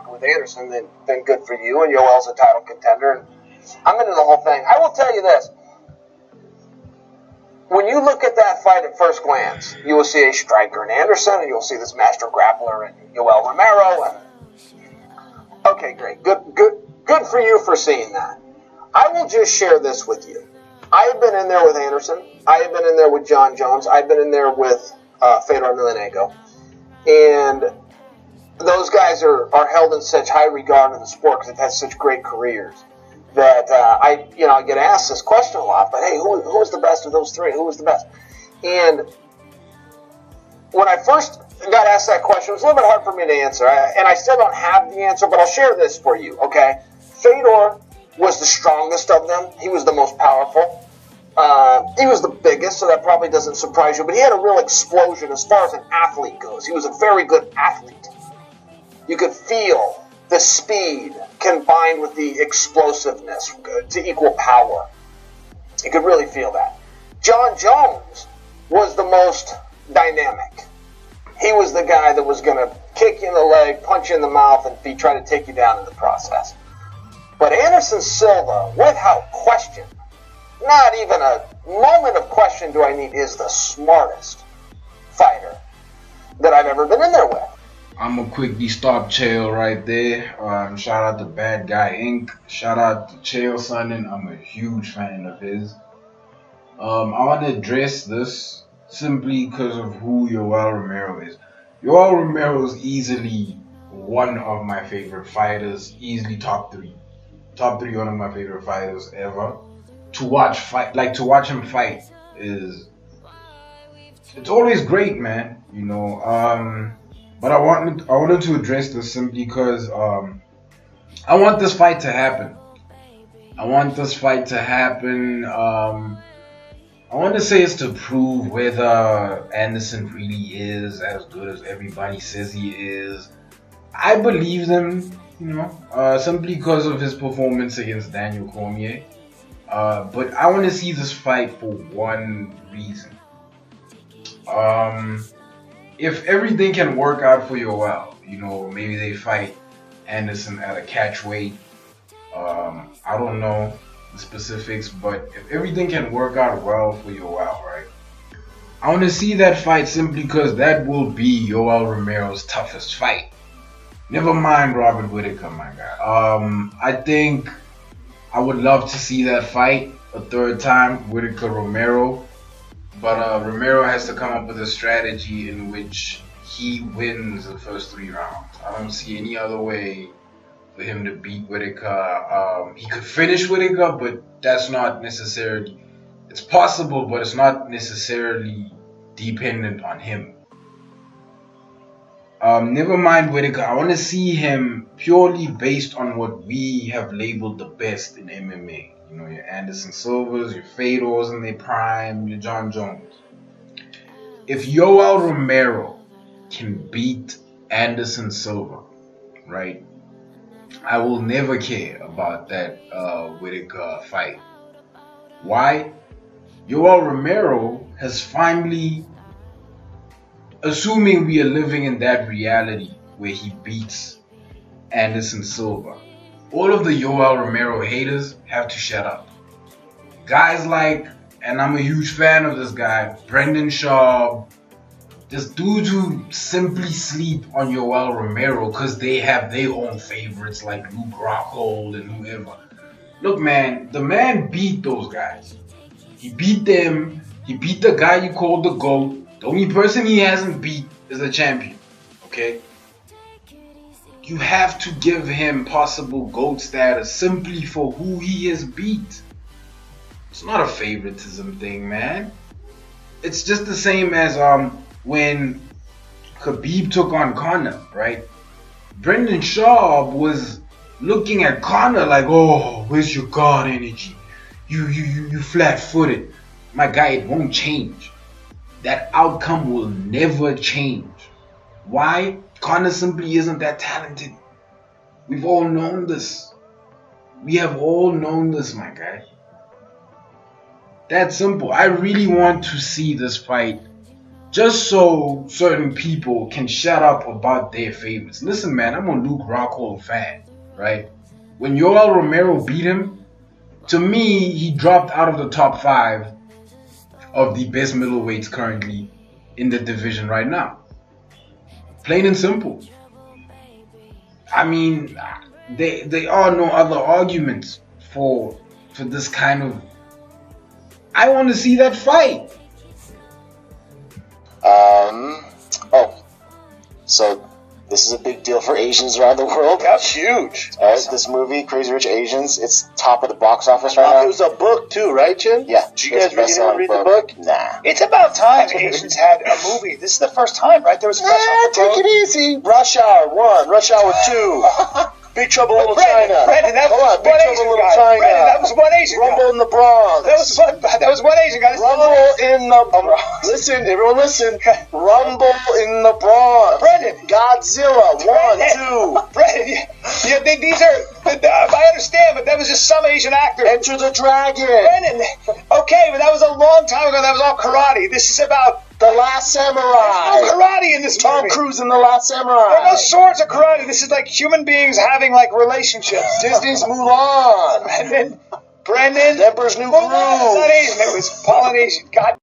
rocking with Anderson, then good for you. And Yoel's a title contender. And I'm into the whole thing. I will tell you this. When you look at that fight at first glance, you will see a striker in Anderson, and you'll see this master grappler in Yoel Romero. And okay, great. Good for you for seeing that. I will just share this with you. I have been in there with Anderson. I have been in there with John Jones. I've been in there with Fedor Emelianenko. And those guys are held in such high regard in the sport because they've had such great careers that I get asked this question a lot. But hey, who was the best of those three? Who was the best? And when I first got asked that question, it was a little bit hard for me to answer. And I still don't have the answer, but I'll share this for you, okay? Fedor was the strongest of them. He was the most powerful. He was the biggest, so that probably doesn't surprise you. But he had a real explosion as far as an athlete goes. He was a very good athlete. You could feel the speed combined with the explosiveness to equal power. You could really feel that. John Jones was the most dynamic. He was the guy that was going to kick you in the leg, punch you in the mouth, and be trying to take you down in the process. But Anderson Silva, without question, not even a moment of question do I need, is the smartest fighter that I've ever been in there with. I'm gonna quickly stop Chael right there. Shout out to Bad Guy Inc. Shout out to Chael Sonnen. I'm a huge fan of his. I want to address this simply because of who Yoel Romero is. Yoel Romero is easily one of my favorite fighters. Easily top three, one of my favorite fighters ever. To watch him fight it's always great, man. But I wanted to address this simply because I want this fight to happen. I want to say it's to prove whether Anderson really is as good as everybody says he is. I believe them, simply because of his performance against Daniel Cormier. But I want to see this fight for one reason. If everything can work out for Yoel, maybe they fight Anderson at a catch weight. I don't know the specifics, but if everything can work out well for Yoel, right? I want to see that fight simply because that will be Yoel Romero's toughest fight. Never mind Robert Whittaker, my guy. I think I would love to see that fight a third time, Whittaker-Romero. But Romero has to come up with a strategy in which he wins the first 3 rounds. I don't see any other way for him to beat Whittaker. He could finish Whittaker, but that's not necessarily... It's possible, but it's not necessarily dependent on him. Never mind Whittaker. I want to see him purely based on what we have labeled the best in MMA. Your Anderson Silvas, your Fedors in their prime, your John Jones. If Yoel Romero can beat Anderson Silva, right, I will never care about that Whittaker fight. Why? Yoel Romero has finally, assuming we are living in that reality where he beats Anderson Silva, all of the Yoel Romero haters have to shut up. Guys like, and I'm a huge fan of this guy, Brendan Schaub, just dudes who simply sleep on Yoel Romero because they have their own favorites like Luke Rockhold and whoever. Look, man, the man beat those guys. He beat them. He beat the guy you called the GOAT. The only person he hasn't beat is a champion. Okay? You have to give him possible GOAT status simply for who he has beat. It's not a favoritism thing, man. It's just the same as when Khabib took on Conor, right? Brendan Schaub was looking at Conor like, oh, where's your guard energy? You flat-footed. My guy, it won't change. That outcome will never change. Why? Conor simply isn't that talented. We've all known this. We have all known this, my guy. That's simple. I really want to see this fight just so certain people can shut up about their favorites. Listen, man, I'm a Luke Rockhold fan, right? When Yoel Romero beat him, to me, he dropped out of the top 5 of the best middleweights currently in the division right now. Plain and simple. I mean, there are no other arguments for this kind of. I want to see that fight. So this is a big deal for Asians around the world. That's huge. All right, this movie, Crazy Rich Asians, it's top of the box office right now. It was a book too, right, Jim? Yeah. Did you guys read the book? Nah. It's about time Asians had a movie. This is the first time, right? There was a Take it easy. Rush Hour 1, Rush Hour 2. Big Trouble in Little China. Brandon, that Come was on, Big one Trouble Asian in Little guy. China. Brandon, that was one Asian guy. Rumble in the Bronx. That was one Asian guy. Rumble in the Bronx. Listen, everyone listen. Rumble in the Bronx. Brandon. Godzilla 1, 2. Brandon, these are. I understand, but that was just some Asian actor. Enter the Dragon. Brandon, okay, but that was a long time ago. That was all karate. This is about The Last Samurai. there's no karate in this Tom movie. Cruise in The Last Samurai. There are no swords or karate. This is like human beings having like relationships. Disney's Mulan. Brendan, Emperor's New Mulan is not Groove. Asian. It was Polynesian. God.